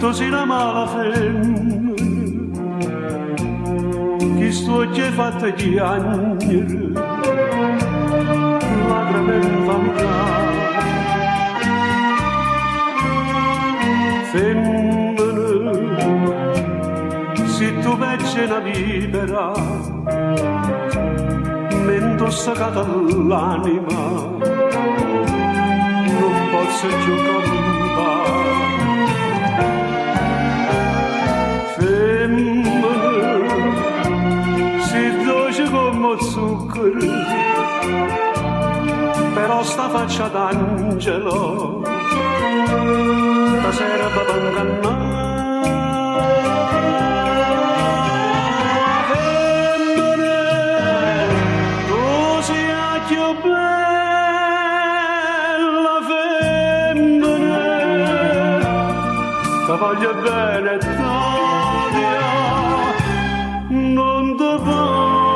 tu sei una mala femmina, che sto che fatta piangere, lacrime in famiglia. Femmina, se tu becci una vipera, mi intossicata l'anima, non posso più campare. Femmina, si dolce come zucchero, però sta faccia d'angelo, stasera va a ingannare. Femmina, tu sei più bella, femmina, ti voglio bene, Italia, non ti voglio.